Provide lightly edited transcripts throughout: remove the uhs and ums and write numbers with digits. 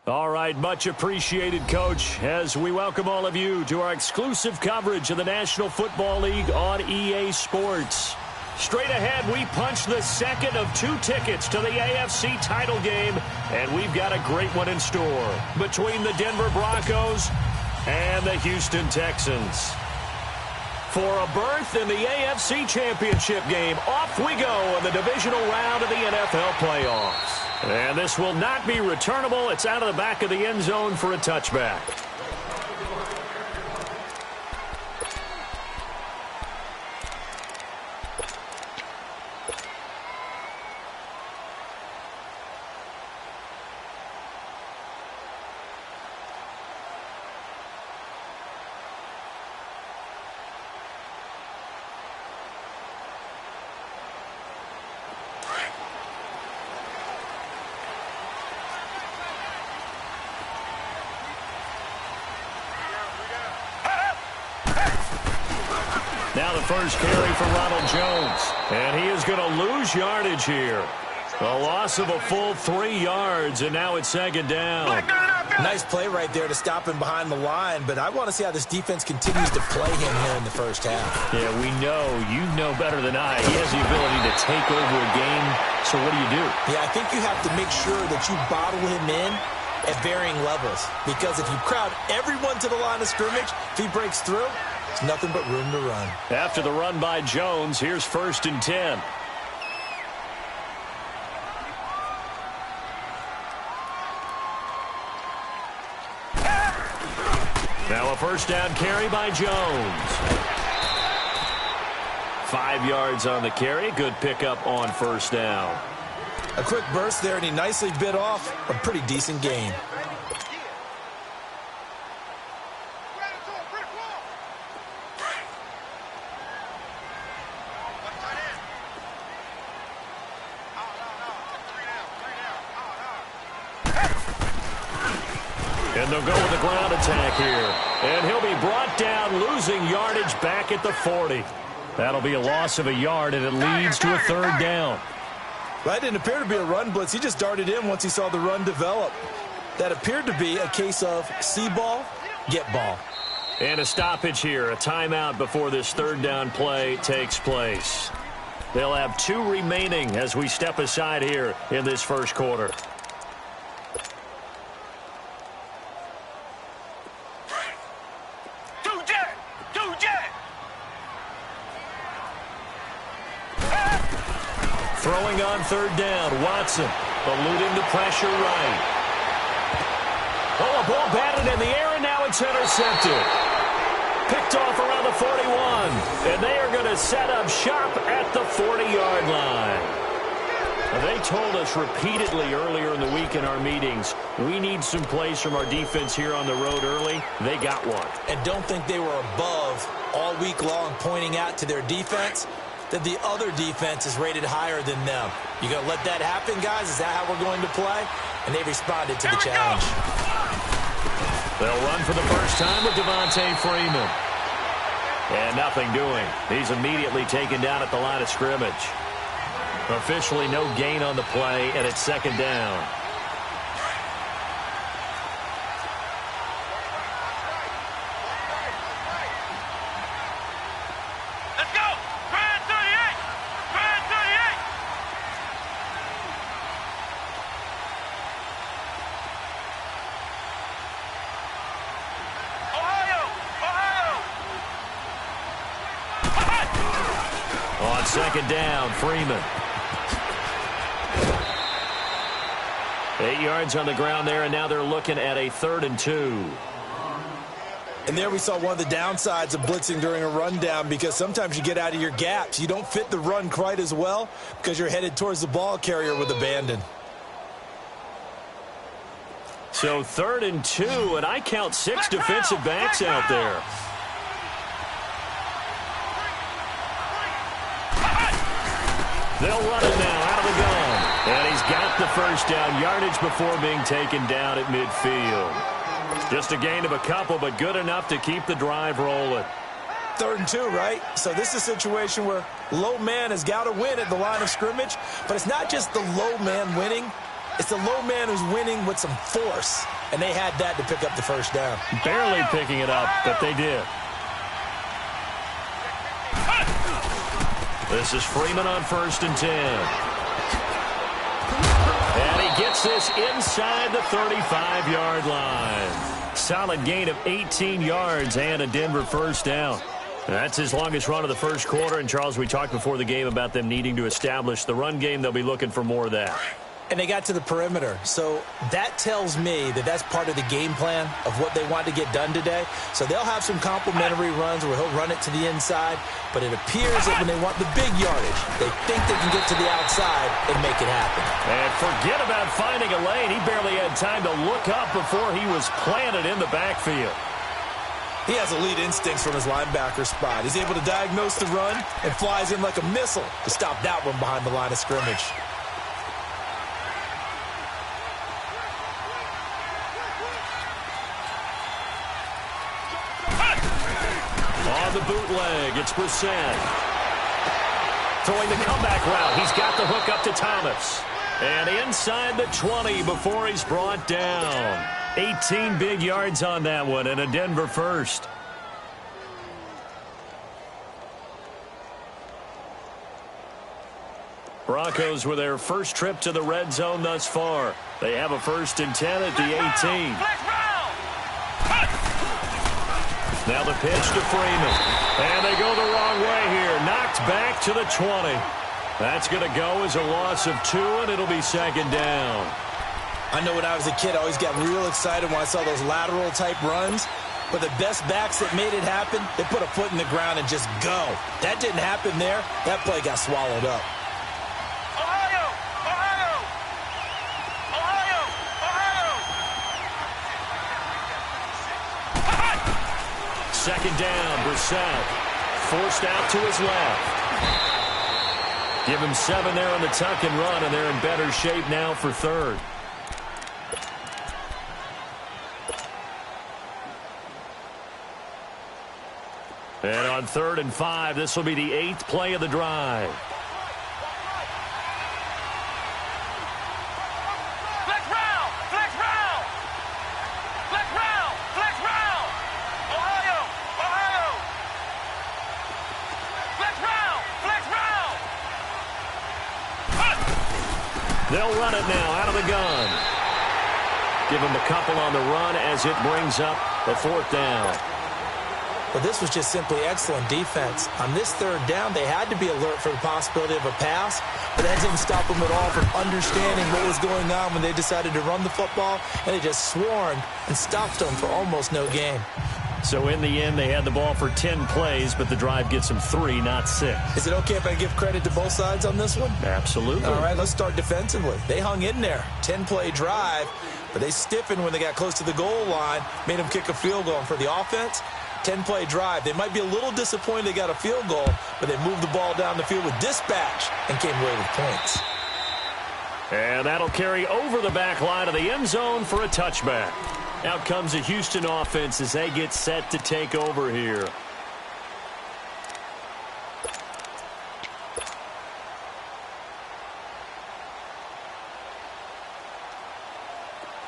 All right, much appreciated, Coach, as we welcome all of you to our exclusive coverage of the National Football League on EA Sports. Straight ahead, we punch the second of 2 tickets to the AFC title game, and we've got a great one in store between the Denver Broncos and the Houston Texans. For a berth in the AFC Championship game, off we go in the divisional round of the NFL playoffs. And this will not be returnable. It's out of the back of the end zone for a touchback. Now the first carry for Ronald Jones. And he is going to lose yardage here. A loss of a full 3 yards, and now it's second down. Nice play right there to stop him behind the line, but I want to see how this defense continues to play him here in the first half. Yeah, we know. You know better than I. He has the ability to take over a game, so what do? Yeah, I think you have to make sure that you bottle him in at varying levels, because if you crowd everyone to the line of scrimmage, if he breaks through, it's nothing but room to run. After the run by Jones, here's 1st and 10. Now a first down carry by Jones. 5 yards on the carry. Good pickup on first down. A quick burst there, and he nicely bit off a pretty decent gain. And they'll go with the ground attack here. And he'll be brought down, losing yardage back at the 40. That'll be a loss of a yard, and it leads to a 3rd down. That didn't appear to be a run blitz. He just darted in once he saw the run develop. That appeared to be a case of see ball, get ball. And a stoppage here, a timeout before this 3rd down play takes place. They'll have 2 remaining as we step aside here in this first quarter. Throwing on 3rd down, Watson eluding the pressure right. Oh, a ball batted in the air, and now it's intercepted. Picked off around the 41, and they are going to set up shop at the 40-yard line. Now, they told us repeatedly earlier in the week in our meetings, we need some plays from our defense here on the road early. They got one. And don't think they were above all week long pointing out to their defense that the other defense is rated higher than them. You going to let that happen, guys? Is that how we're going to play? And they responded to the challenge. They'll run for the first time with Devontae Freeman. And nothing doing. He's immediately taken down at the line of scrimmage. Officially no gain on the play, and it's 2nd down. On 2nd down, Freeman. 8 yards on the ground there, and now they're looking at a 3rd and 2. And there we saw one of the downsides of blitzing during a rundown, because sometimes you get out of your gaps. You don't fit the run quite as well because you're headed towards the ball carrier with abandon. So 3rd and 2, and I count 6 defensive backs out there. They'll run it now out of the gun. And he's got the first down, yardage before being taken down at midfield. Just a gain of a couple, but good enough to keep the drive rolling. 3rd and 2, right? So this is a situation where low man has got to win at the line of scrimmage, but it's not just the low man winning. It's the low man who's winning with some force, and they had that to pick up the first down. Barely picking it up, but they did. This is Freeman on 1st and 10. And he gets this inside the 35-yard line. Solid gain of 18 yards and a Denver first down. That's his longest run of the first quarter. And, Charles, we talked before the game about them needing to establish the run game. They'll be looking for more of that. And they got to the perimeter. So that tells me that that's part of the game plan of what they want to get done today. So they'll have some complimentary runs where he'll run it to the inside. But it appears that when they want the big yardage, they think they can get to the outside and make it happen. And forget about finding a lane. He barely had time to look up before he was planted in the backfield. He has elite instincts from his linebacker spot. He's able to diagnose the run and flies in like a missile to stop that one behind the line of scrimmage. On the bootleg, it's Brissett. Throwing the comeback route. He's got the hook up to Thomas. And inside the 20 before he's brought down. 18 big yards on that one and a Denver first. Broncos with their first trip to the red zone thus far. They have a 1st and 10 at the 18. Now the pitch to Freeman. And they go the wrong way here. Knocked back to the 20. That's going to go as a loss of 2, and it'll be 2nd down. I know when I was a kid, I always got real excited when I saw those lateral-type runs. But the best backs that made it happen, they put a foot in the ground and just go. That didn't happen there. That play got swallowed up. Ohio! Ohio! Ohio! Ohio! 2nd down, Brissett. Forced out to his left. Give him 7 there on the tuck and run, and they're in better shape now for 3rd. And on 3rd and 5, this will be the 8th play of the drive. Flex round! Flex round! Flex round! Flex round! Ohio! Ohio! Flex round! Flex round! They'll run it now out of the gun. Give him a couple on the run as it brings up the 4th down. But this was just simply excellent defense. On this 3rd down, they had to be alert for the possibility of a pass, but that didn't stop them at all from understanding what was going on when they decided to run the football, and they just swarmed and stopped them for almost no gain. So in the end, they had the ball for 10 plays, but the drive gets them 3, not 6. Is it okay if I give credit to both sides on this one? Absolutely. All right, let's start defensively. They hung in there. 10-play drive, but they stiffened when they got close to the goal line, made them kick a field goal. And for the offense, 10-play drive. They might be a little disappointed they got a field goal, but they moved the ball down the field with dispatch and came away with points. And that'll carry over the back line of the end zone for a touchback. Out comes the Houston offense as they get set to take over here.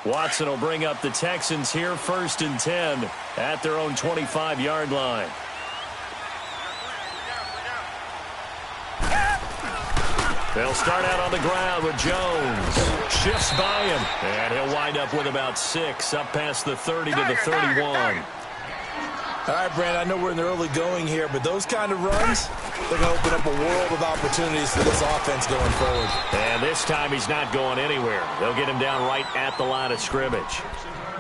Watson will bring up the Texans here 1st and 10 at their own 25-yard line. They'll start out on the ground with Jones. Shifts by him. And he'll wind up with about 6 up past the 30 to the 31. All right, Brand, I know we're in the early going here, but those kind of runs, they're going to open up a world of opportunities for this offense going forward. And this time he's not going anywhere. They'll get him down right at the line of scrimmage.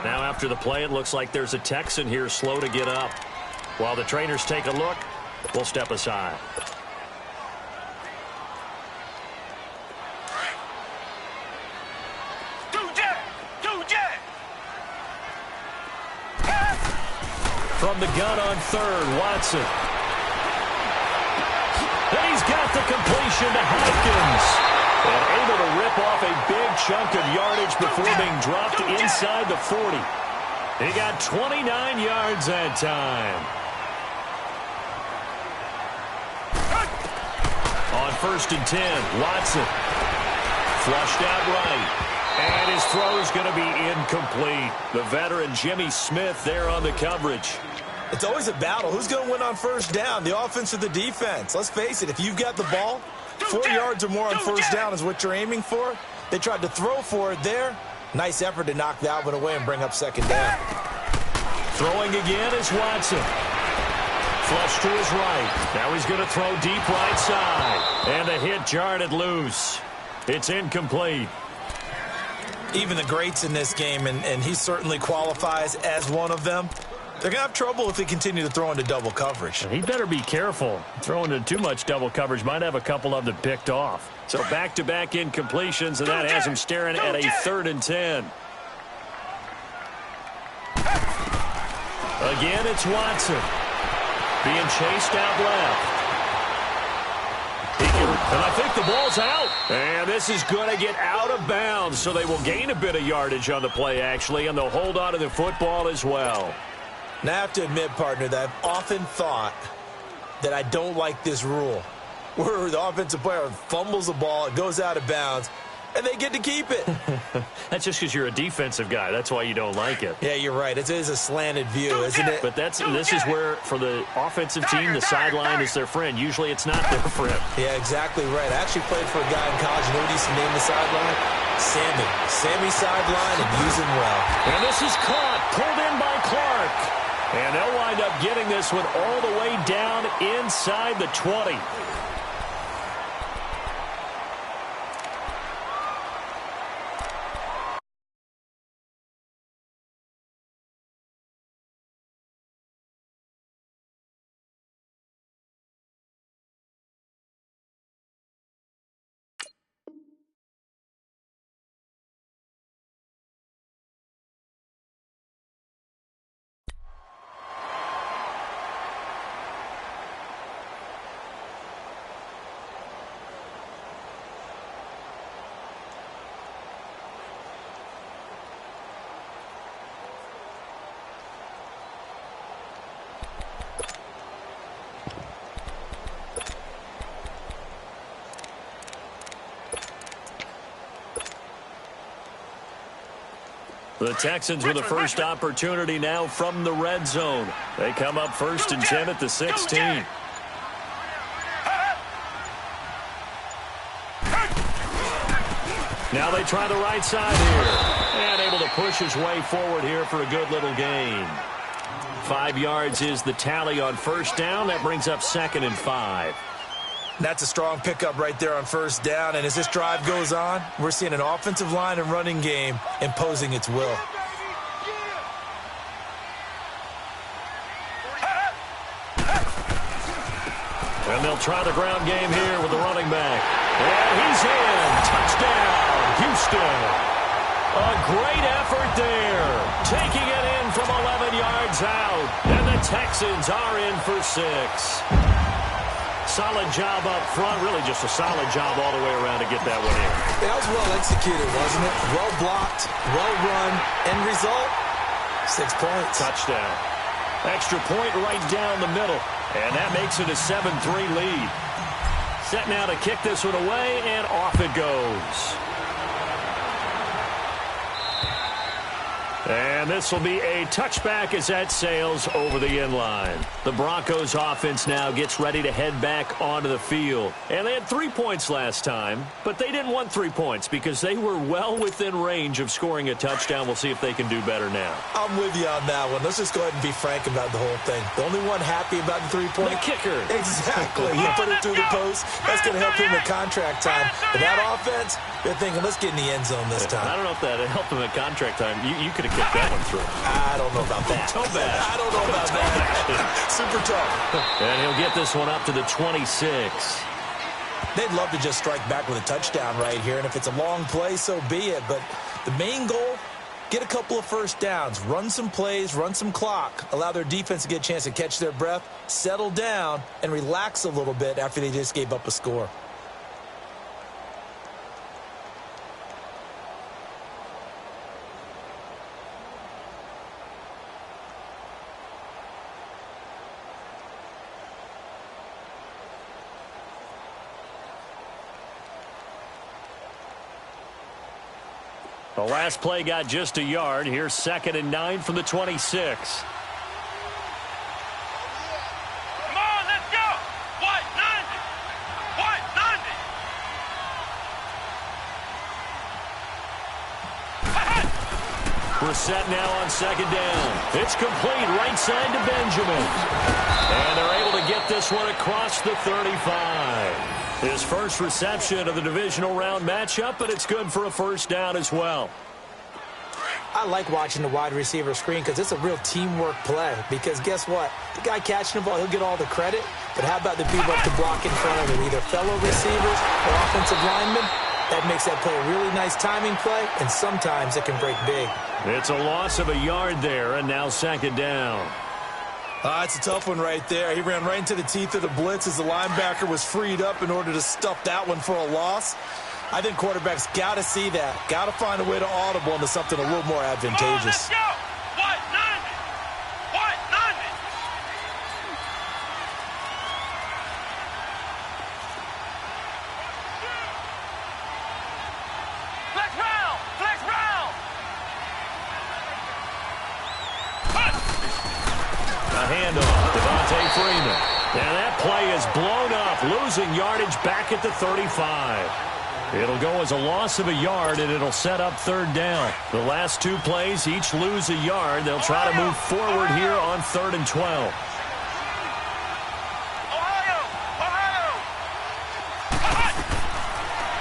Now after the play, it looks like there's a Texan here slow to get up. While the trainers take a look, we'll step aside. From the gun on 3rd, Watson. And he's got the completion to Hopkins. And able to rip off a big chunk of yardage before being dropped inside the 40. He got 29 yards that time. On 1st and 10, Watson. Flushed out right. And his throw is going to be incomplete. The veteran Jimmy Smith there on the coverage. It's always a battle. Who's going to win on first down, the offense or the defense? Let's face it, if you've got the ball, 4 yards or more on first down is what you're aiming for. They tried to throw for it there. Nice effort to knock that one away and bring up second down. Throwing again is Watson. Flush to his right. Now he's going to throw deep right side. And the hit jarred it loose. It's incomplete. Even the greats in this game, and he certainly qualifies as one of them, they're going to have trouble if they continue to throw into double coverage. He better be careful. Throwing into too much double coverage might have a couple of them picked off. So back-to-back incompletions, and that has him staring at a 3rd and 10. Again, it's Watson. Being chased out left. And I think the ball's out. And this is going to get out of bounds, so they will gain a bit of yardage on the play, actually, and they'll hold on to the football as well. Now, I have to admit, partner, that I've often thought that I don't like this rule, where the offensive player fumbles the ball, it goes out of bounds, and they get to keep it. That's just because you're a defensive guy. That's why you don't like it. Yeah, you're right. It is a slanted view, isn't it? But this is where, for the offensive team, the sideline is their friend. Usually it's not their friend. Yeah, exactly right. I actually played for a guy in college. You know what he used to name the sideline? Sammy. Sammy sideline, and use him well. And this is caught. Pulled in by Clark. And they'll wind up getting this one all the way down inside the 20. The Texans with the first opportunity now from the red zone. They come up 1st and 10 at the 16. Now they try the right side here. And able to push his way forward here for a good little gain. 5 yards is the tally on first down. That brings up 2nd and 5. That's a strong pickup right there on first down. And as this drive goes on, we're seeing an offensive line and running game imposing its will. And they'll try the ground game here with the running back. And he's in. Touchdown, Houston. A great effort there. Taking it in from 11 yards out. And the Texans are in for 6. Solid job up front. Really just a solid job all the way around to get that one in. That was well executed, wasn't it? Well blocked, well run. End result, 6 points. Touchdown. Extra point right down the middle. And that makes it a 7-3 lead. Set now to kick this one away, and off it goes. And this will be a touchback as that sails over the end line. The Broncos offense now gets ready to head back onto the field. And they had 3 points last time, but they didn't want 3 points because they were well within range of scoring a touchdown. We'll see if they can do better now. I'm with you on that one. Let's just go ahead and be frank about the whole thing. The only one happy about the 3-point? The kicker. Exactly. He put it through the post. That's going to help him in contract time. But that offense, they're thinking, let's get in the end zone this time. I don't know if that helped him at contract time. You could have kicked that one through. I don't know about that. Toe bash. I don't know about that. Super tough. And he'll get this one up to the 26. They'd love to just strike back with a touchdown right here, and if it's a long play, so be it. But the main goal, get a couple of first downs, run some plays, run some clock, allow their defense to get a chance to catch their breath, settle down, and relax a little bit after they just gave up a score. The last play got just a yard. Here's 2nd and 9 from the 26. Come on, let's go. White 90. White 90. We're set now on 2nd down. It's complete right side to Benjamin. And they're able to get this one across the 35. His first reception of the divisional round matchup, but it's good for a first down as well. I like watching the wide receiver screen because it's a real teamwork play. Because guess what? The guy catching the ball, he'll get all the credit. But how about the people up to block in front of him, either fellow receivers or offensive linemen? That makes that play a really nice timing play, and sometimes it can break big. It's a loss of a yard there, and now 2nd down. It's a tough one right there. He ran right into the teeth of the blitz as the linebacker was freed up in order to stuff that one for a loss. I think quarterbacks got to see that. Got to find a way to audible into something a little more advantageous. Let's go. White 90. White 90. Flex round. Flex round. A handoff, Devontae Freeman. And that play is blown up, losing yardage back at the 35. It'll go as a loss of a yard, and it'll set up 3rd down. The last 2 plays each lose a yard. They'll try to move forward here on 3rd and 12.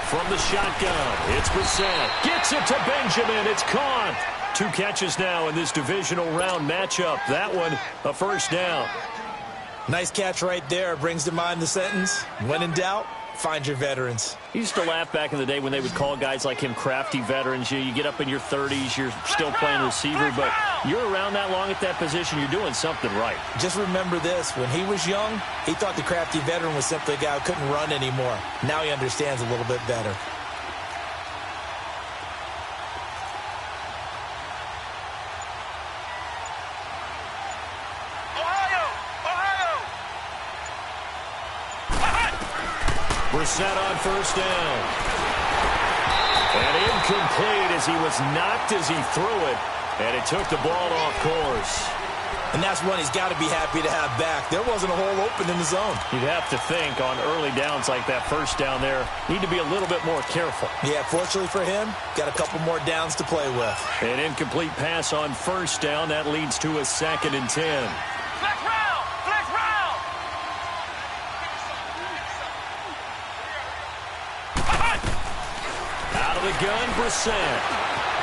From the shotgun, it's Brissett. Gets it to Benjamin. It's caught. 2 catches now in this divisional round matchup. That one, a first down. Nice catch right there. Brings to mind the sentence, when in doubt, find your veterans. He used to laugh back in the day when they would call guys like him crafty veterans. You get up in your 30s, you're still playing receiver, but you're around that long at that position, you're doing something right. Just remember this. When he was young, he thought the crafty veteran was simply a guy who couldn't run anymore. Now he understands a little bit better. Brissett on first down. And incomplete as he was knocked as he threw it. And it took the ball off course. And that's one he's got to be happy to have back. There wasn't a hole open in the zone. You'd have to think on early downs like that first down there, need to be a little bit more careful. Yeah, fortunately for him, got a couple more downs to play with. An incomplete pass on first down. That leads to a 2nd and 10. Flex round. Flex round. Out of the gun, Brissett.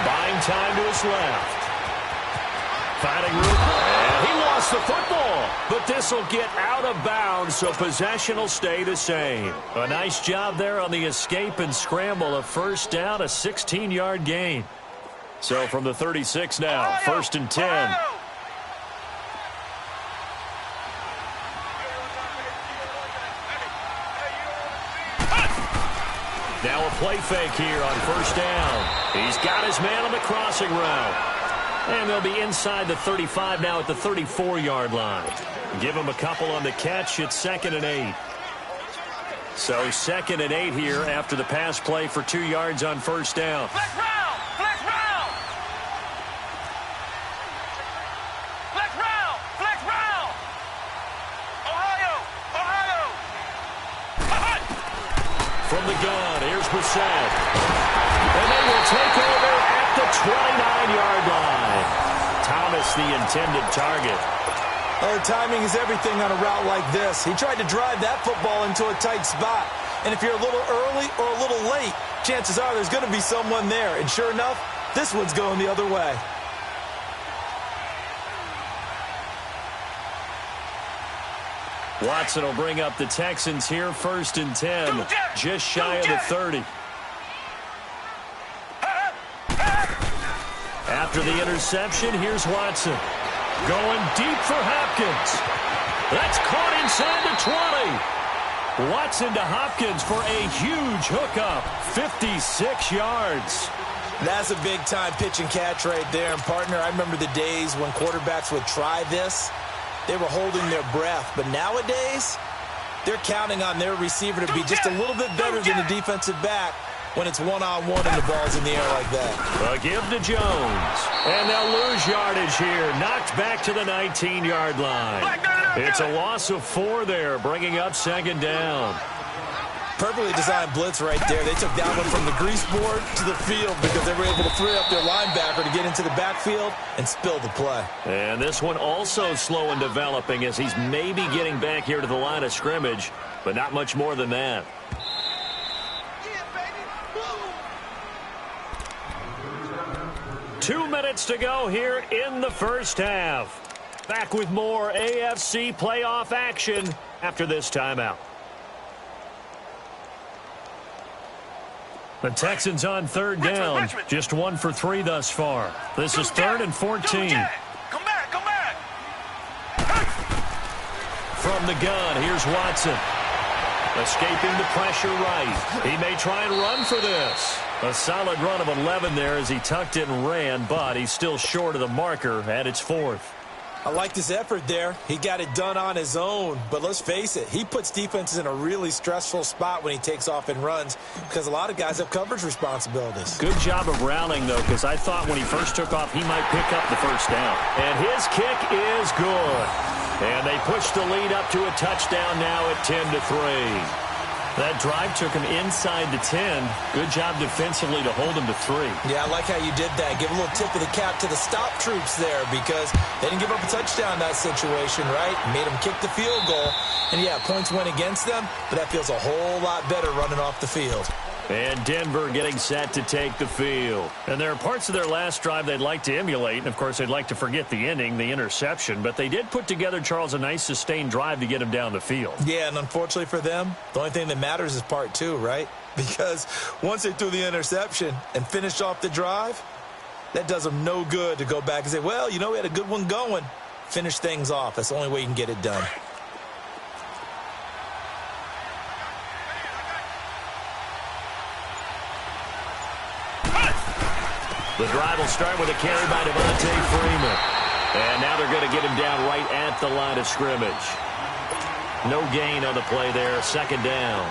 Buying time to his left. Finding room. And he lost the football. But this will get out of bounds, so possession will stay the same. A nice job there on the escape and scramble. A first down, a 16-yard gain. So from the 36 now, 1st and 10. Now a play fake here on first down. He's got his man on the crossing route. And they'll be inside the 35 now at the 34-yard line. Give him a couple on the catch. It's 2nd and 8. So 2nd and 8 here after the pass play for 2 yards on first down. Flex round. Flex round. Flex round. Flex round. Ohio. Ohio. From the gun, here's Brissett. And they will take over at the 29-yard line. Thomas, the intended target. Oh, timing is everything on a route like this. He tried to drive that football into a tight spot. And if you're a little early or a little late, chances are there's going to be someone there. And sure enough, this one's going the other way. Watson will bring up the Texans here, 1st and 10, just shy of the 30. After the interception, here's Watson. Going deep for Hopkins. That's caught inside the 20. Watson to Hopkins for a huge hookup, 56 yards. That's a big-time pitch and catch right there. And, partner, I remember the days when quarterbacks would try this. They were holding their breath. But nowadays, they're counting on their receiver to be just a little bit better than the defensive back when it's one-on-one and the ball's in the air like that. A give to Jones. And they'll lose yardage here. Knocked back to the 19-yard line. It's a loss of 4 there, bringing up second down. Perfectly designed blitz right there. They took that one from the grease board to the field because they were able to free up their linebacker to get into the backfield and spill the play. And this one also slow in developing as he's maybe getting back here to the line of scrimmage, but not much more than that. Two minutes to go here in the first half. Back with more AFC playoff action after this timeout. The Texans on third down. Just 1 for 3 thus far. This is 3rd and 14. Come back, come back. From the gun, here's Watson. Escaping the pressure right. He may try and run for this. A solid run of 11 there as he tucked it and ran, but he's still short of the marker at its 4th. I like his effort there. He got it done on his own. But let's face it, he puts defenses in a really stressful spot when he takes off and runs because a lot of guys have coverage responsibilities. Good job of rounding, though, because I thought when he first took off, he might pick up the first down. And his kick is good. And they push the lead up to a touchdown now at 10-3. That drive took him inside the 10. Good job defensively to hold him to 3. Yeah, I like how you did that. Give a little tip of the cap to the stop troops there because they didn't give up a touchdown in that situation, right? Made them kick the field goal. And, yeah, points went against them, but that feels a whole lot better running off the field. And Denver getting set to take the field. And there are parts of their last drive they'd like to emulate. And, of course, they'd like to forget the ending, the interception. But they did put together, Charles, a nice sustained drive to get him down the field. Yeah, and unfortunately for them, the only thing that matters is part 2, right? Because once they threw the interception and finished off the drive, that does them no good to go back and say, well, you know, we had a good one going. Finish things off. That's the only way you can get it done. The drive will start with a carry by Devontae Freeman. And now they're going to get him down right at the line of scrimmage. No gain on the play there. Second down.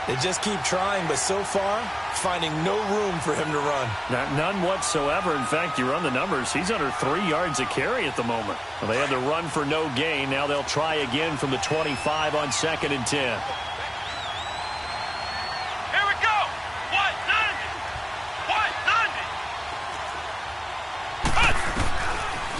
They just keep trying, but so far, finding no room for him to run. None whatsoever. In fact, you run the numbers. He's under 3 yards a carry at the moment. Well, they had to run for no gain. Now they'll try again from the 25 on 2nd and 10.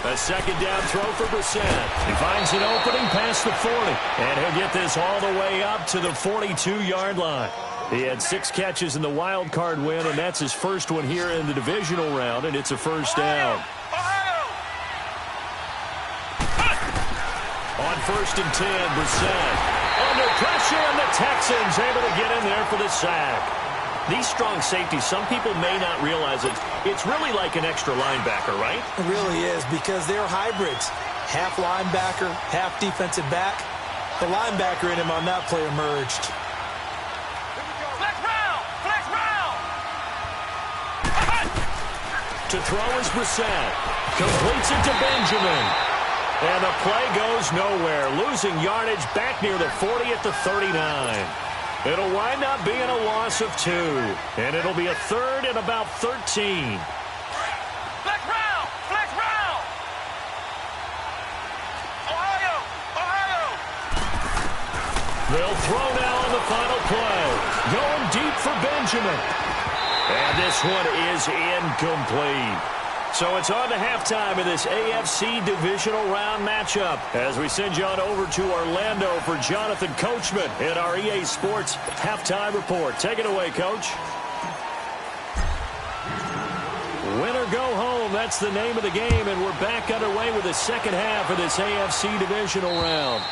A second down throw for Brissett. He finds an opening past the 40. And he'll get this all the way up to the 42-yard line. He had 6 catches in the wild card win, and that's his first one here in the divisional round, and it's a first down. On 1st and 10, Brissett. Under pressure, and the Texans able to get in there for the sack. These strong safeties, some people may not realize it. It's really like an extra linebacker, right? It really is because they're hybrids. Half linebacker, half defensive back. The linebacker in him on that play emerged. Flex round! Flex round! To throw is Brissett. Completes it to Benjamin. And the play goes nowhere. Losing yardage back near the 40 at the 39. It'll wind up being a loss of 2. And it'll be a 3rd and about 13. Flex round! Flex round! Ohio! Ohio! They'll throw now on the final play. Going deep for Benjamin. And this one is incomplete. So it's on to halftime in this AFC divisional round matchup as we send you on over to Orlando for Jonathan Coachman in our EA Sports halftime report. Take it away, Coach. Win or go home, that's the name of the game, and we're back underway with the second half of this AFC divisional round.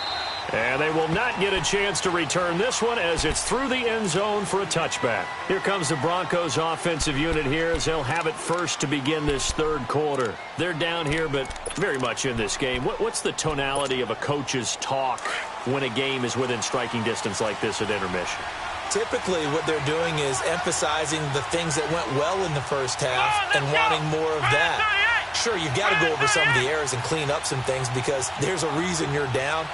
And they will not get a chance to return this one as it's through the end zone for a touchback. Here comes the Broncos offensive unit here as they'll have it first to begin this third quarter. They're down here, but very much in this game. What's the tonality of a coach's talk when a game is within striking distance like this at intermission? Typically, what they're doing is emphasizing the things that went well in the first half and wanting more of that. Sure, you've got to go over some of the errors and clean up some things because there's a reason you're down.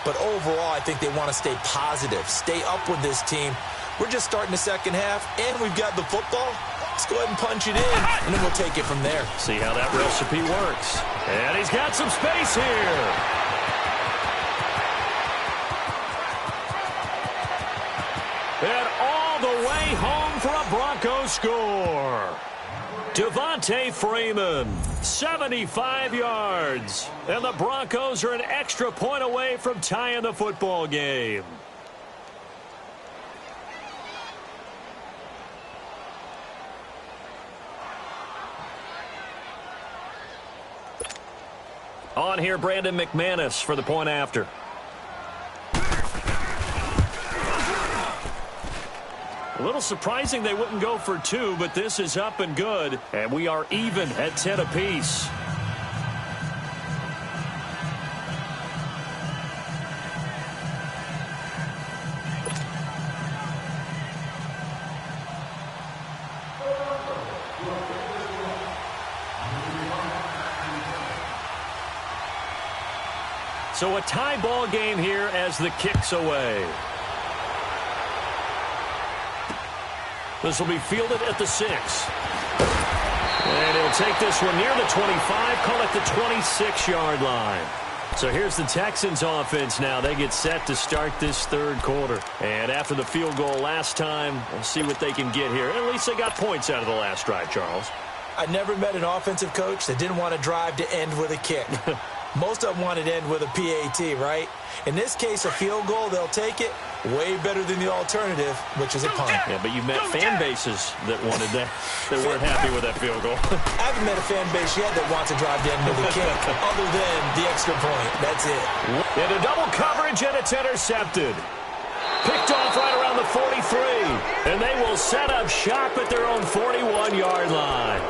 But overall, I think they want to stay positive, stay up with this team, We're just starting the second half, and we've got the football. Let's go ahead and punch it in, and then we'll take it from there. See how that recipe works. And he's got some space here. And all the way home for a Broncos score. Devontae Freeman, 75 yards. And the Broncos are an extra point away from tying the football game. On here, Brandon McManus for the point after. A little surprising they wouldn't go for two, but this is up and good. And we are even at 10 apiece. So a tie ball game here as the kick's away. This will be fielded at the 6. And he'll take this one near the 25, call it the 26-yard line. So here's the Texans offense now. They get set to start this third quarter. And after the field goal last time, we'll see what they can get here. At least they got points out of the last drive, Charles. I never met an offensive coach that didn't want to drive to end with a kick. Most of them wanted to end with a PAT, right? In this case, a field goal, they'll take it. Way better than the alternative, which is a punt. Yeah, but you've met fan bases that wanted that. They weren't happy with that field goal. I haven't met a fan base yet that wants to drive to end with a kick, other than the extra point. That's it. Into double coverage, and it's intercepted. Picked off right around the 43. And they will set up shop at their own 41-yard line.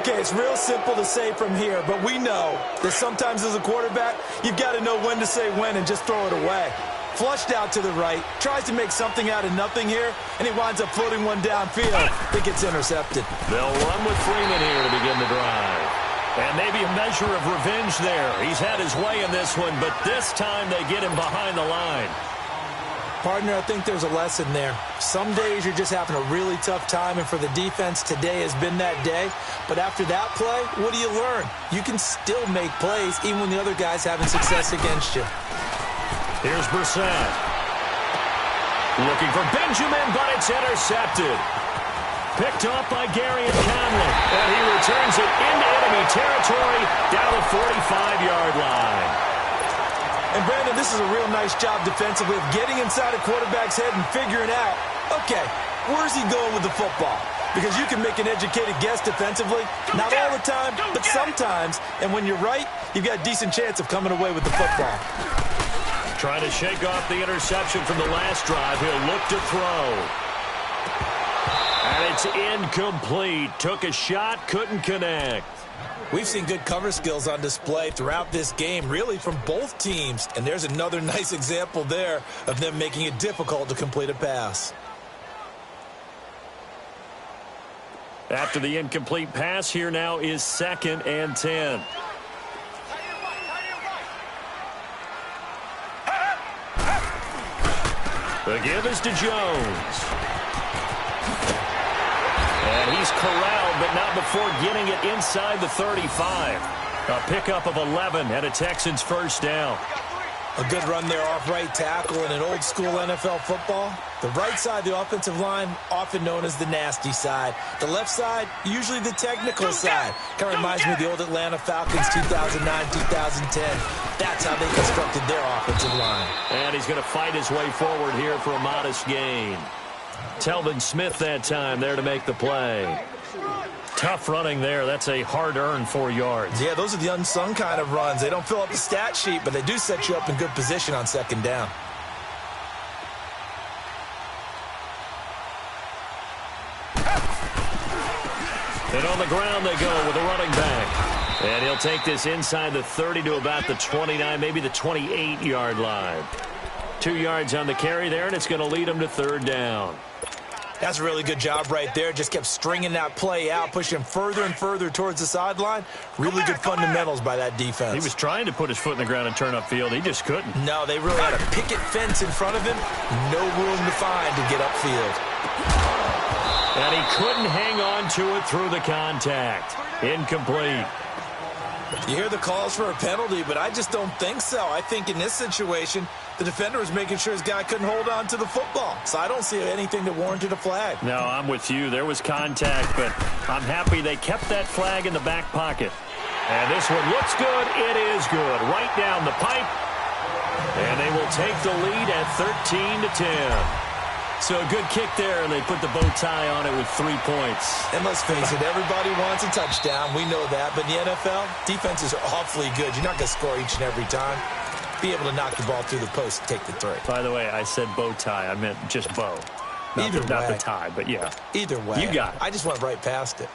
Okay, it's real simple to say from here, but we know that sometimes as a quarterback, you've got to know when to say when and just throw it away. Flushed out to the right, tries to make something out of nothing here, and he winds up floating one downfield that gets intercepted. They'll run with Freeman here to begin the drive. And maybe a measure of revenge there. He's had his way in this one, but this time they get him behind the line. Partner, I think there's a lesson there. Some days you're just having a really tough time, and for the defense, today has been that day. But after that play, what do you learn? You can still make plays even when the other guy's having success against you. Here's Brissett. Looking for Benjamin, but it's intercepted. Picked off by Gary and Conley. And he returns it into enemy territory down the 45-yard line. And, Brandon, this is a real nice job defensively of getting inside a quarterback's head and figuring out, okay, where's he going with the football? Because you can make an educated guess defensively. Not all the time, but sometimes. And when you're right, you've got a decent chance of coming away with the football. Trying to shake off the interception from the last drive. He'll look to throw. And it's incomplete. Took a shot, couldn't connect. We've seen good cover skills on display throughout this game, really from both teams. And there's another nice example there of them making it difficult to complete a pass. After the incomplete pass, here now is 2nd and 10. The give is to Jones. And he's corralled, but not before getting it inside the 35. A pickup of 11 and a Texans first down. A good run there off right tackle in an old-school NFL football. The right side, the offensive line, often known as the nasty side. The left side, usually the technical side. Kind of reminds me of the old Atlanta Falcons 2009-2010. That's how they constructed their offensive line. And he's going to fight his way forward here for a modest gain. Telvin Smith that time there to make the play. Tough running there. That's a hard-earned 4 yards. Yeah, those are the unsung kind of runs. They don't fill up the stat sheet, but they do set you up in good position on 2nd down. And on the ground they go with a running back. And he'll take this inside the 30 to about the 29, maybe the 28-yard line. 2 yards on the carry there, and it's going to lead him to 3rd down. That's a really good job right there. Just kept stringing that play out, pushing him further and further towards the sideline. Really good fundamentals by that defense. He was trying to put his foot in the ground and turn upfield. He just couldn't. No, they really had a picket fence in front of him. No room to find to get upfield. And he couldn't hang on to it through the contact. Incomplete. You hear the calls for a penalty, but I just don't think so. I think in this situation, the defender was making sure his guy couldn't hold on to the football. So I don't see anything that warranted a flag. No, I'm with you. There was contact, but I'm happy they kept that flag in the back pocket. And this one looks good. It is good. Right down the pipe. And they will take the lead at 13-10. So a good kick there, and they put the bow tie on it with 3 points. And let's face it, everybody wants a touchdown. We know that. But in the NFL, defenses are awfully good. You're not going to score each and every time. Be able to knock the ball through the post and take the three. By the way, I said bow tie. I meant just bow. Not the tie, but yeah. Either way. You got it. I just went right past it.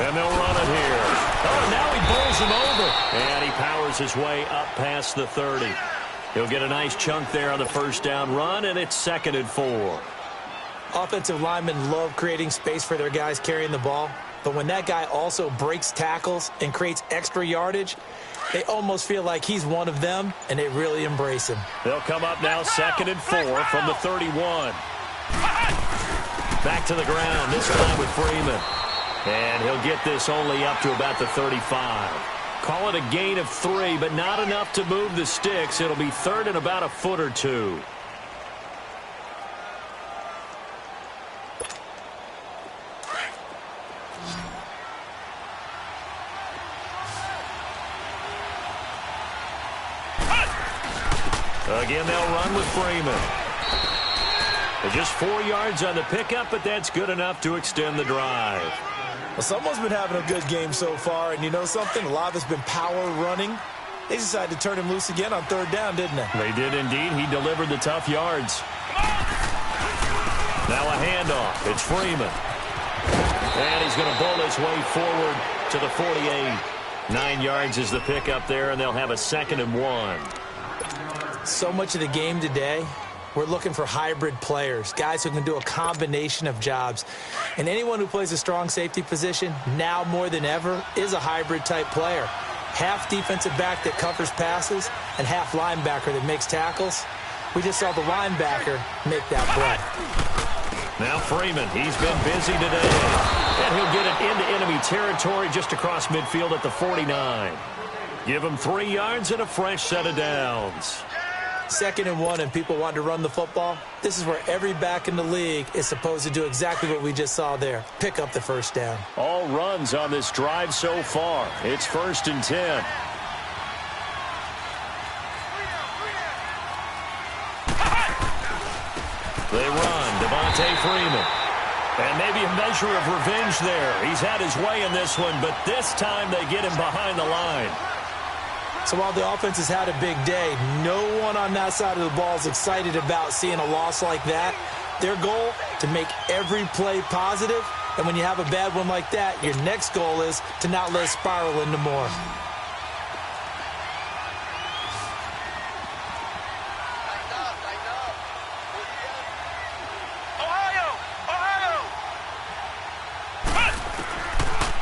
And they'll run it here. Oh, now he bowls him over. And he powers his way up past the 30. He'll get a nice chunk there on the first down run, and it's 2nd and 4. Offensive linemen love creating space for their guys carrying the ball. But when that guy also breaks tackles and creates extra yardage, they almost feel like he's one of them, and they really embrace him. They'll come up now 2nd and 4 from the 31. Back to the ground, this time with Freeman. And he'll get this only up to about the 35. Call it a gain of 3, but not enough to move the sticks. It'll be 3rd and about a foot or 2. Again, they'll run with Freeman. Just 4 yards on the pickup, but that's good enough to extend the drive. Well, someone's been having a good game so far, and you know something? A lot of it's been power running. They decided to turn him loose again on 3rd down, didn't they? They did indeed. He delivered the tough yards. Now a handoff. It's Freeman. And he's going to bowl his way forward to the 48. 9 yards is the pickup there, and they'll have a 2nd and 1. So much of the game today, we're looking for hybrid players, guys who can do a combination of jobs. And anyone who plays a strong safety position, now more than ever, is a hybrid-type player. Half defensive back that covers passes and half linebacker that makes tackles. We just saw the linebacker make that play. Now Freeman, he's been busy today. And he'll get it into enemy territory just across midfield at the 49. Give him 3 yards and a fresh set of downs. 2nd and 1, and people want to run the football. This is where every back in the league is supposed to do exactly what we just saw there. Pick up the first down. All runs on this drive so far. It's 1st and 10. They run. Devontae Freeman. And maybe a measure of revenge there. He's had his way in this one, but this time they get him behind the line. So while the offense has had a big day, no one on that side of the ball is excited about seeing a loss like that. Their goal, to make every play positive. And when you have a bad one like that, your next goal is to not let it spiral into more.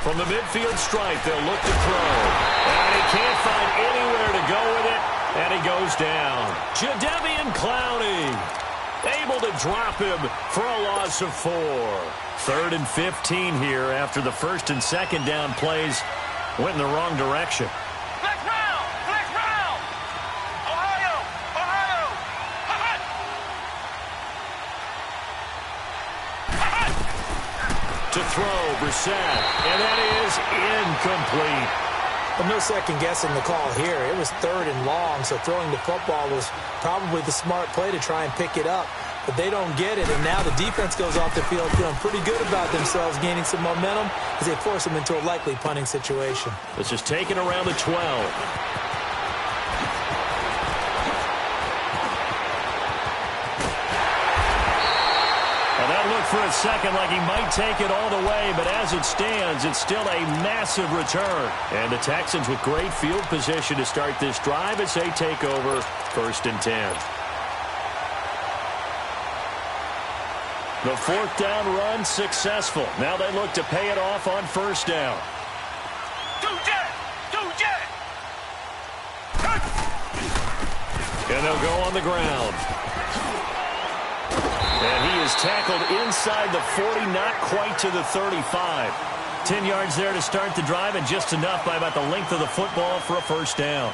From the midfield stripe, they'll look to throw. And he can't find anywhere to go with it. And he goes down. Jadeveon Clowney able to drop him for a loss of 4. 3rd and 15 here after the 1st and 2nd down plays went in the wrong direction. Flex round! Flex round! Ohio! Ohio! To throw, Brissett. And that is incomplete. Well, no second guessing the call here. It was 3rd and long, so throwing the football was probably the smart play to try and pick it up. But they don't get it, and now the defense goes off the field feeling pretty good about themselves, gaining some momentum as they force them into a likely punting situation. This is taken around the 12. And that looks looked for a second like he might take it all the way, but as it stands, it's still a massive return. And the Texans with great field position to start this drive as they take over 1st and 10. The 4th down run successful. Now they look to pay it off on 1st down. And they'll go on the ground. And he is tackled inside the 40, not quite to the 35. 10 yards there to start the drive, and just enough by about the length of the football for a 1st down.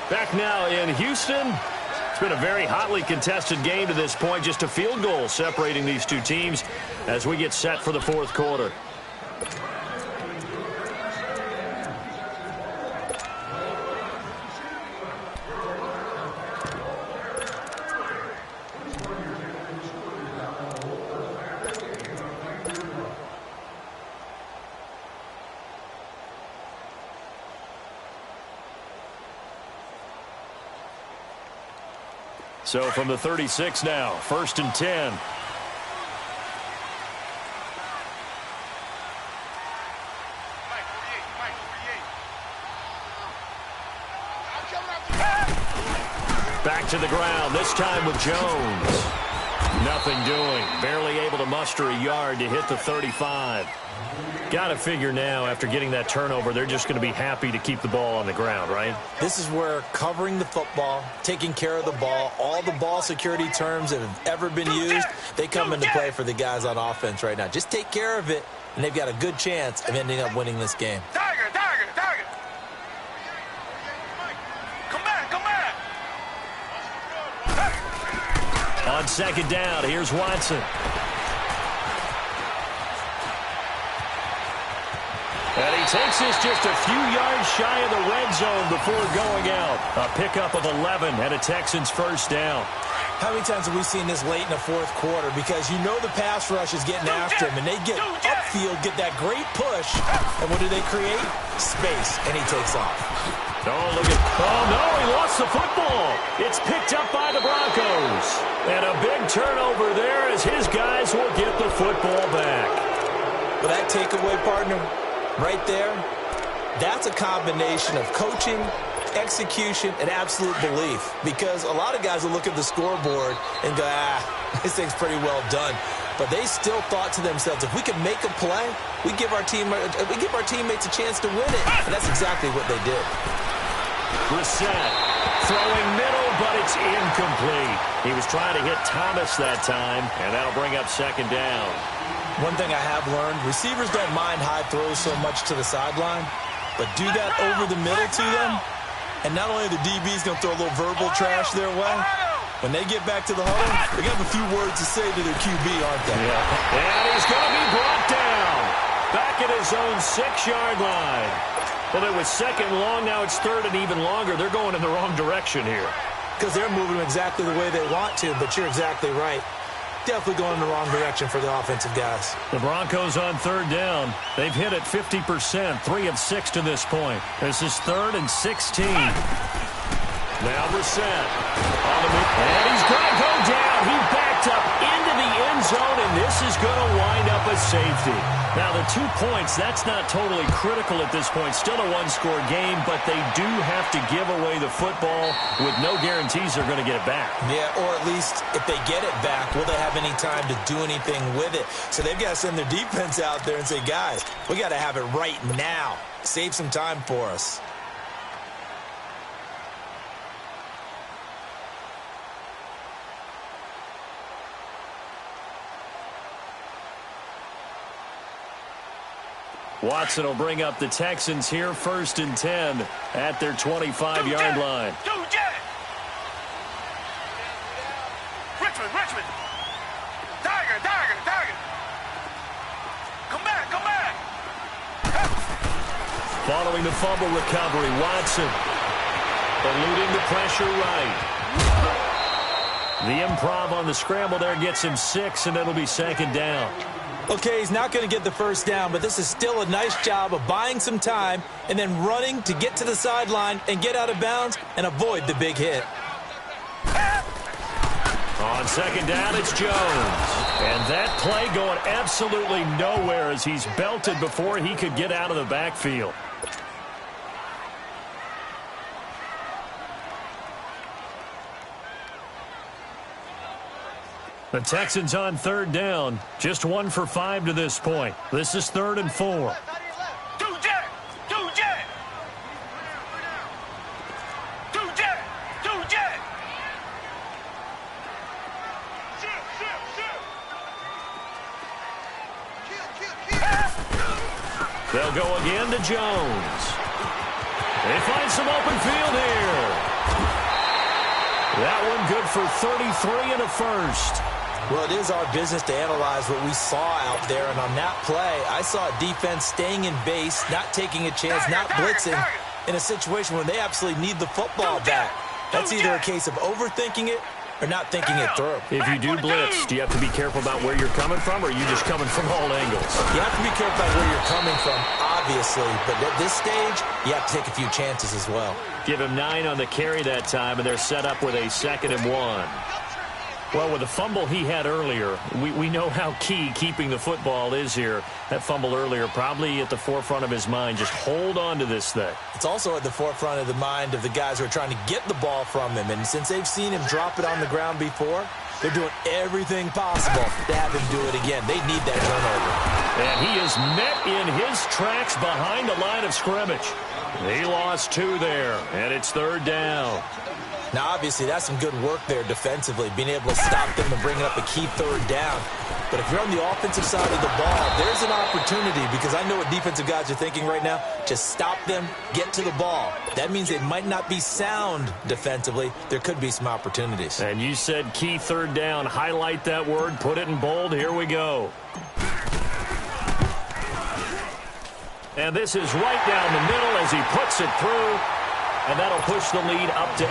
Back now in Houston. It's been a very hotly contested game to this point. Just a field goal separating these two teams as we get set for the 4th quarter. So from the 36 now, 1st and 10. Back to the ground, this time with Jones. Nothing doing. Barely able to muster a yard to hit the 35. Got to figure now, after getting that turnover, they're just going to be happy to keep the ball on the ground, right? This is where covering the football, taking care of the ball, all the ball security terms that have ever been used, they come into play for the guys on offense right now. Just take care of it, and they've got a good chance of ending up winning this game. Tiger. Come back. On 2nd down, here's Watson. And he takes this just a few yards shy of the red zone before going out. A pickup of 11 and a Texans 1st down. How many times have we seen this late in the 4th quarter? Because you know the pass rush is getting after him, and they get upfield, get that great push, and what do they create? Space, and he takes off. Oh, look at... Oh, no, he lost the football. It's picked up by the Broncos. And a big turnover there as his guys will get the football back. But that takeaway, partner, right there, that's a combination of coaching, execution, and absolute belief. Because a lot of guys will look at the scoreboard and go, this thing's pretty well done. But they still thought to themselves, if we can make a play, we give our teammates a chance to win it. And that's exactly what they did. Brissett throwing middle, but it's incomplete. He was trying to hit Thomas that time, and that'll bring up 2nd down. One thing I have learned, receivers don't mind high throws so much to the sideline, but do that over the middle to them, and not only the DB's going to throw a little verbal trash their way, when they get back to the huddle, they got a few words to say to their QB, aren't they? Yeah. And he's going to be brought down. Back at his own 6-yard line. Well, it was 2nd and long, now it's 3rd and even longer. They're going in the wrong direction here. Because they're moving exactly the way they want to, but you're exactly right. Definitely going in the wrong direction for the offensive guys. The Broncos on 3rd down. They've hit it 50%, 3 of 6 to this point. This is 3rd and 16. Now Brissett on the move. And he's going to go down. He backed up into the end zone, and this is going to wind up a safety. Now, the 2 points, that's not totally critical at this point. Still a one-score game, but they do have to give away the football with no guarantees they're going to get it back. Yeah, or at least if they get it back, will they have any time to do anything with it? So they've got to send their defense out there and say, guys, we got to have it right now. Save some time for us. Watson will bring up the Texans here, 1st and 10 at their 25-yard line. Richmond. Tiger. Come back. Following the fumble recovery, Watson eluding the pressure right. The improv on the scramble there gets him 6, and it'll be 2nd down. Okay, he's not going to get the 1st down, but this is still a nice job of buying some time and then running to get to the sideline and get out of bounds and avoid the big hit. On second down, it's Jones. And that play going absolutely nowhere as he's belted before he could get out of the backfield. The Texans on third down. Just 1 for 5 to this point. This is 3rd and 4. They'll go again to Jones. They find some open field here. That one good for 33 and a first. Well, it is our business to analyze what we saw out there, and on that play, I saw a defense staying in base, not taking a chance, not blitzing, in a situation where they absolutely need the football back. That's either a case of overthinking it or not thinking it through. If you do blitz, do you have to be careful about where you're coming from, or are you just coming from all angles? You have to be careful about where you're coming from, obviously, but at this stage, you have to take a few chances as well. Give him 9 on the carry that time, and they're set up with a 2nd and 1. Well, with the fumble he had earlier, we know how key keeping the football is here. That fumble earlier probably at the forefront of his mind. Just hold on to this thing. It's also at the forefront of the mind of the guys who are trying to get the ball from him. And since they've seen him drop it on the ground before, they're doing everything possible to have him do it again. They need that turnover. And he is met in his tracks behind the line of scrimmage. He lost 2 there, and it's 3rd down. Now, obviously, that's some good work there defensively, being able to stop them and bringing up a key 3rd down. But if you're on the offensive side of the ball, there's an opportunity, because I know what defensive guys are thinking right now. Just stop them, get to the ball. That means they might not be sound defensively. There could be some opportunities. And you said key 3rd down. Highlight that word, put it in bold. Here we go. And this is right down the middle as he puts it through. And that'll push the lead up to 8.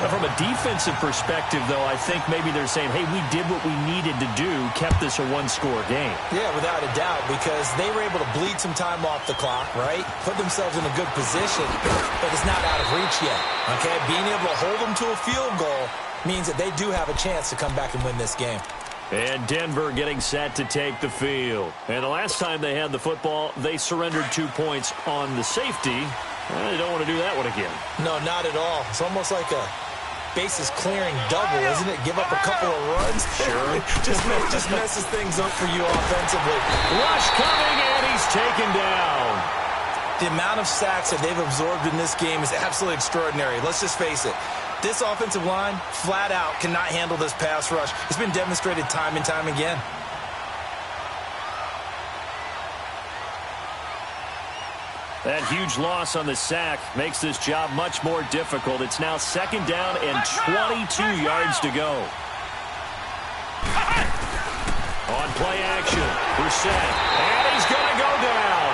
Now, from a defensive perspective, though, I think maybe they're saying, hey, we did what we needed to do, kept this a 1-score game. Yeah, without a doubt, because they were able to bleed some time off the clock, right? Put themselves in a good position, but it's not out of reach yet, okay? Being able to hold them to a field goal means that they do have a chance to come back and win this game. And Denver getting set to take the field. And the last time they had the football, they surrendered 2 points on the safety. Well, they don't want to do that one again. No, not at all. It's almost like a bases clearing double, isn't it? Give up a couple of runs. Sure. just messes things up for you offensively. Rush coming, and he's taken down. The amount of sacks that they've absorbed in this game is absolutely extraordinary. Let's just face it. This offensive line, flat out, cannot handle this pass rush. It's been demonstrated time and time again. That huge loss on the sack makes this job much more difficult. It's now 2nd down and 22 yards to go. On play action, Brissett, and he's going to go down.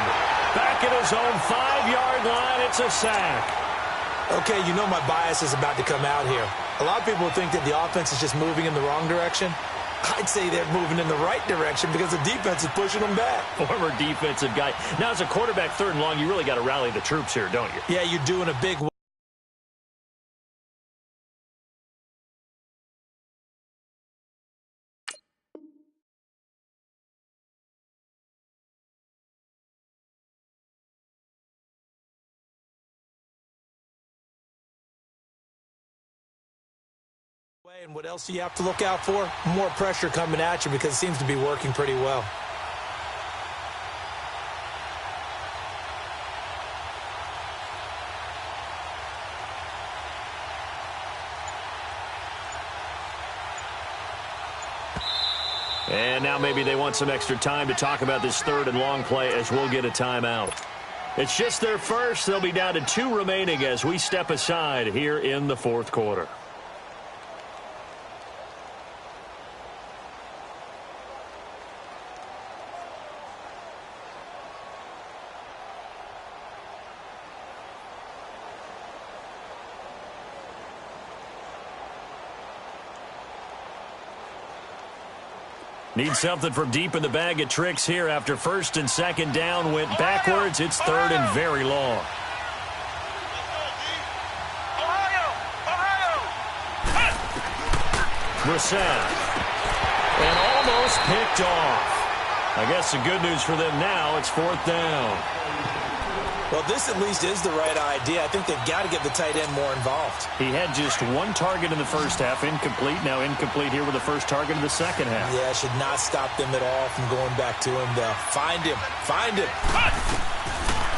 Back at his own 5-yard line, it's a sack. Okay, you know my bias is about to come out here. A lot of people think that the offense is just moving in the wrong direction. I'd say they're moving in the right direction because the defense is pushing them back. Former defensive guy. Now, as a quarterback 3rd and long, you really got to rally the troops here, don't you? Yeah, you're doing a big way. And what else do you have to look out for? More pressure coming at you because it seems to be working pretty well. And now maybe they want some extra time to talk about this 3rd and long play as we'll get a timeout. It's just their first. They'll be down to 2 remaining as we step aside here in the 4th quarter. Need something from deep in the bag of tricks here after 1st and 2nd down went backwards. It's 3rd and very long. Brissett. And almost picked off. I guess the good news for them now, it's 4th down. Well, this at least is the right idea. I think they've got to get the tight end more involved. He had just one target in the first half, incomplete. Now incomplete here with the first target in the second half. Yeah, should not stop them at all from going back to him, though. Find him. Find him.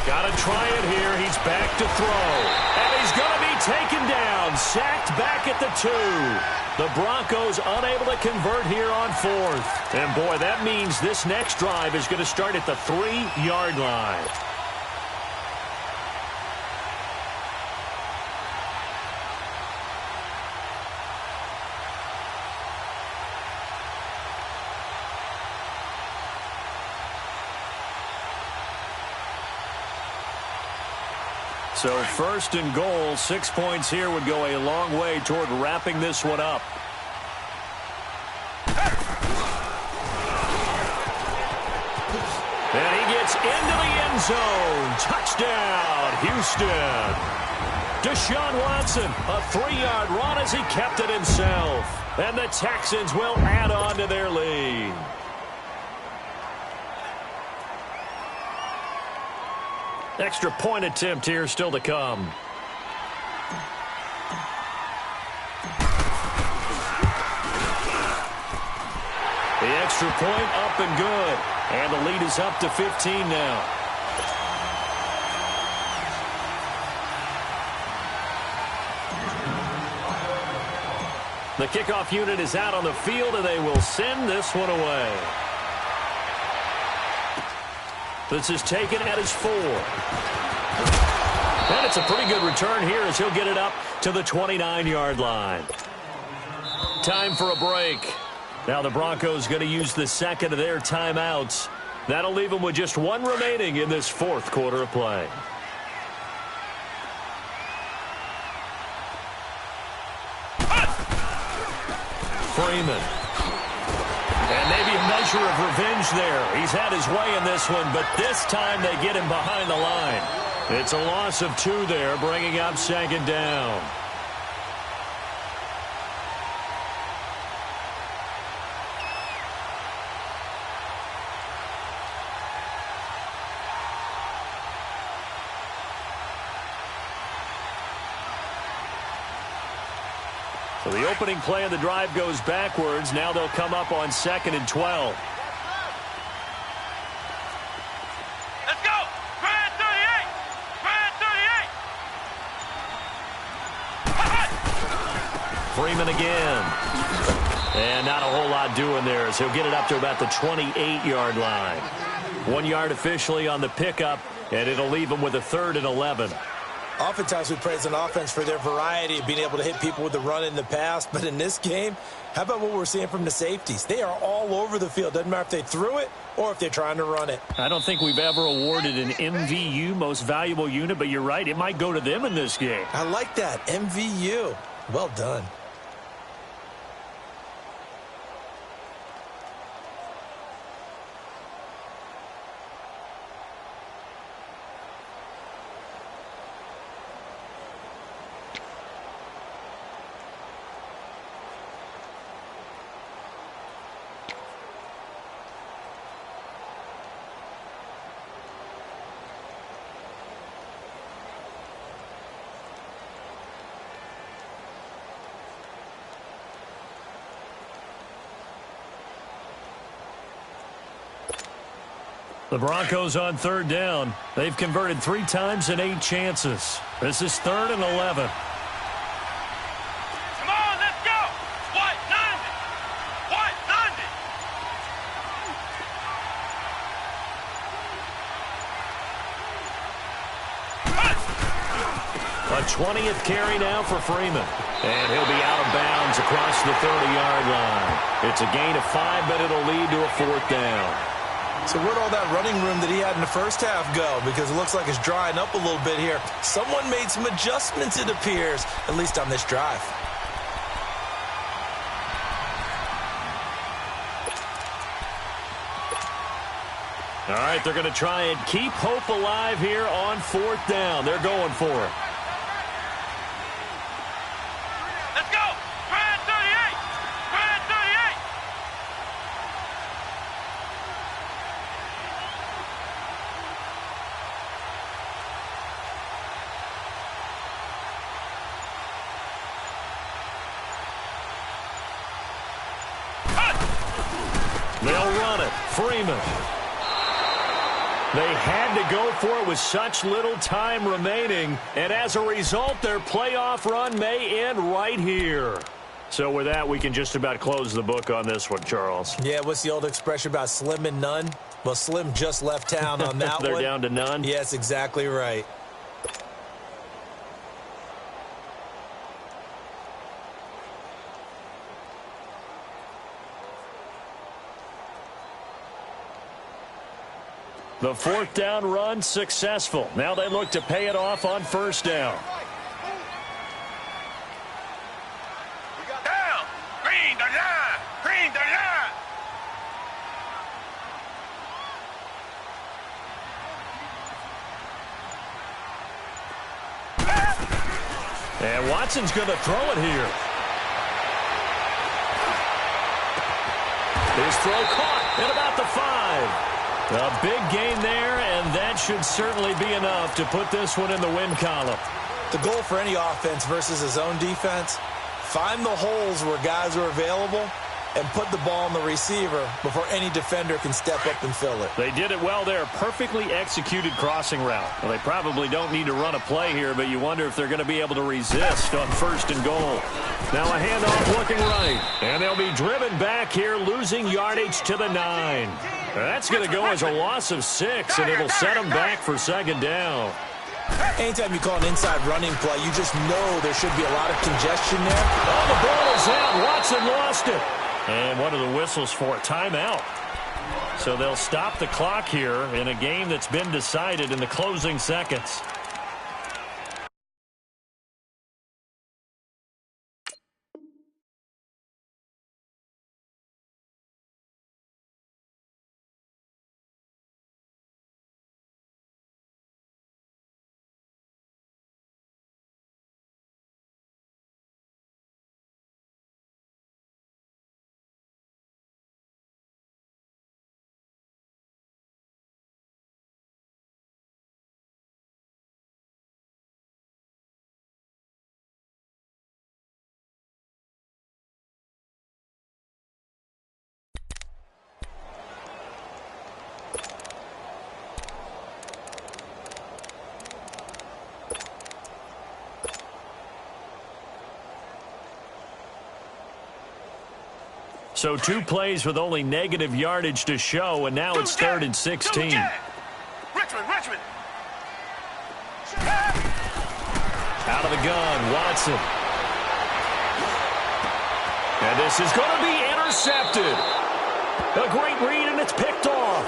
Got to try it here. He's back to throw. And he's going to be taken down. Sacked back at the 2. The Broncos unable to convert here on 4th. And, boy, that means this next drive is going to start at the 3-yard line. So 1st and goal, 6 points here would go a long way toward wrapping this one up. And he gets into the end zone. Touchdown, Houston. Deshaun Watson, a 3-yard run as he kept it himself. And the Texans will add on to their lead. Extra point attempt here still to come. The extra point up and good. And the lead is up to 15 now. The kickoff unit is out on the field, and they will send this one away. This is taken at his 4. And it's a pretty good return here as he'll get it up to the 29-yard line. Time for a break. Now the Broncos going to use the second of their timeouts. That'll leave them with just one remaining in this 4th quarter of play. Freeman. And maybe a measure of revenge there. He's had his way in this one, but this time they get him behind the line. It's a loss of 2 there, bringing up 2nd down. So the opening play of the drive goes backwards. Now they'll come up on 2nd and 12. Let's go! Grand 38! Grand 38! Freeman again. And not a whole lot doing there as he'll get it up to about the 28-yard line. 1 yard officially on the pickup, and it'll leave him with a 3rd and 11. Oftentimes we praise an offense for their variety of being able to hit people with the run in the pass. But in this game, how about what we're seeing from the safeties? They are all over the field. Doesn't matter if they threw it or if they're trying to run it. I don't think we've ever awarded an MVU, most valuable unit, but you're right. It might go to them in this game. I like that. MVU. Well done. The Broncos on 3rd down. They've converted 3 times in 8 chances. This is 3rd and 11. Come on, let's go! White 90! White 90! A 20th carry now for Freeman. And he'll be out of bounds across the 30-yard line. It's a gain of 5, but it'll lead to a 4th down. So where'd all that running room that he had in the first half go? Because it looks like it's drying up a little bit here. Someone made some adjustments, it appears, at least on this drive. All right, they're going to try and keep hope alive here on 4th down. They're going for it. Let's go! Grand 38! They'll run it. Freeman. They had to go for it with such little time remaining, and as a result, their playoff run may end right here. So with that, we can just about close the book on this one, Charles. Yeah, what's the old expression about slim and none? Well, Slim just left town on that They're one. down to none? Yes, exactly right. The fourth down run successful. Now they look to pay it off on first down. Down. Green the line. Green the line. And Watson's going to throw it here. His throw caught at about the 5. A big gain there, and that should certainly be enough to put this one in the win column. The goal for any offense versus his own defense, find the holes where guys are available and put the ball on the receiver before any defender can step up and fill it. They did it well there. Perfectly executed crossing route. Well, they probably don't need to run a play here, but you wonder if they're going to be able to resist on first and goal. Now a handoff looking right. And they'll be driven back here, losing yardage to the 9. That's going to go as a loss of 6, and it'll set them back for second down. Anytime you call an inside running play, you just know there should be a lot of congestion there. Oh, the ball is out. Watson lost it. And what are the whistles for? Timeout. So they'll stop the clock here in a game that's been decided in the closing seconds. So 2 plays with only negative yardage to show, and now it's 3rd and 16. Richmond. Out of the gun, Watson. And this is going to be intercepted. A great read, and it's picked off.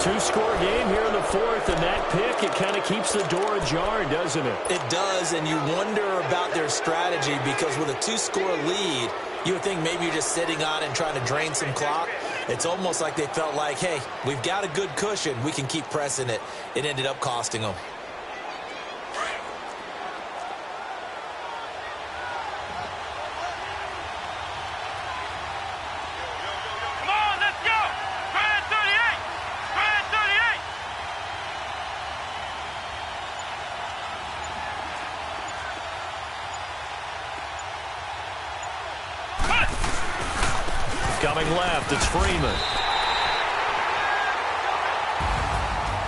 2-score game here in the 4th, and that pick, it kind of keeps the door ajar, doesn't it? It does, and you wonder about their strategy because with a 2-score lead, you would think maybe you're just sitting on and trying to drain some clock. It's almost like they felt like, hey, we've got a good cushion. We can keep pressing it. It ended up costing them. Come on, let's go. Grand 38. Grand 38. Coming left, it's Freeman.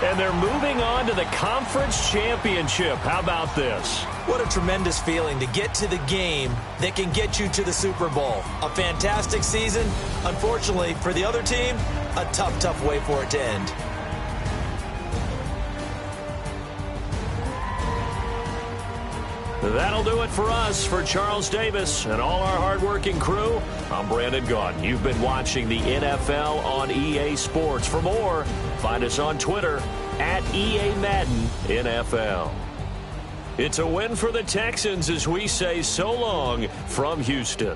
And they're moving on to the conference championship. How about this? What a tremendous feeling to get to the game that can get you to the Super Bowl. A fantastic season. Unfortunately, for the other team, a tough way for it to end. That'll do it for us. For Charles Davis and all our hardworking crew, I'm Brandon Gaudin. You've been watching the NFL on EA Sports. For more, find us on Twitter at EA Madden NFL. It's a win for the Texans as we say so long from Houston.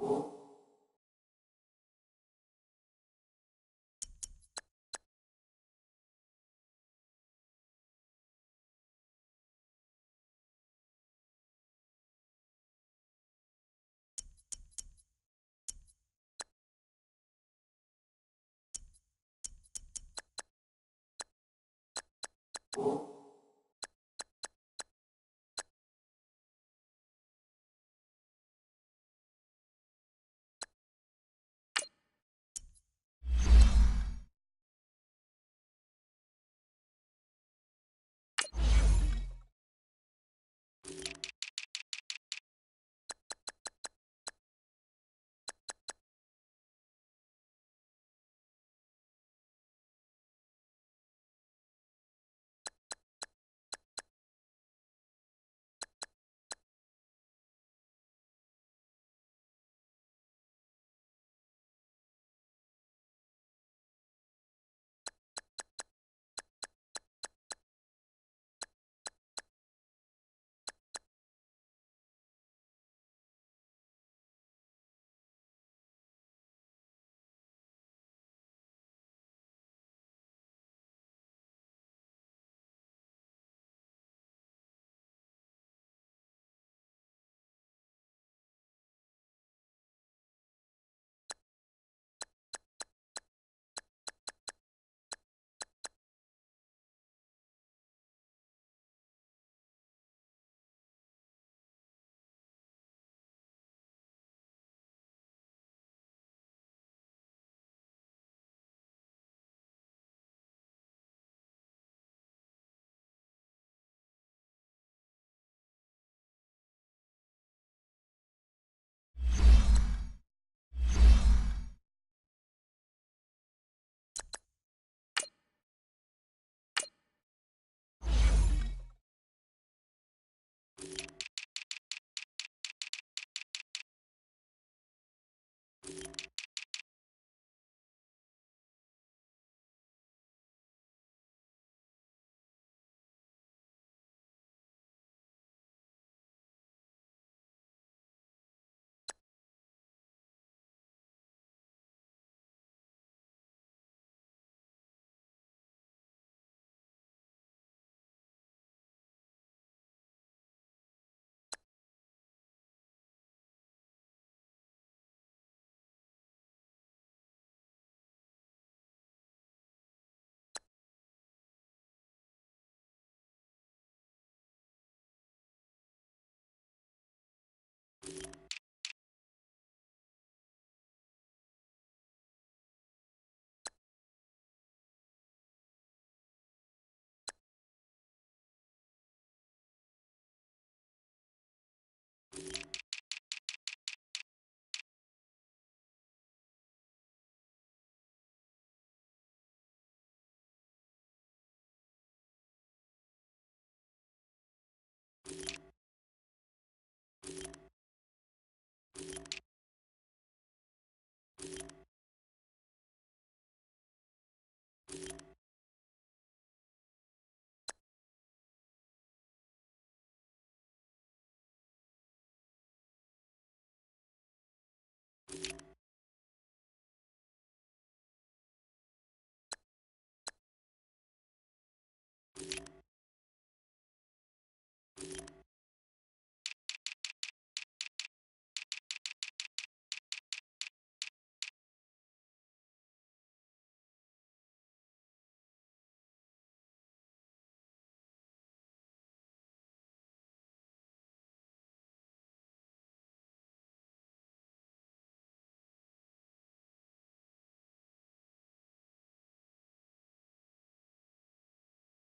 You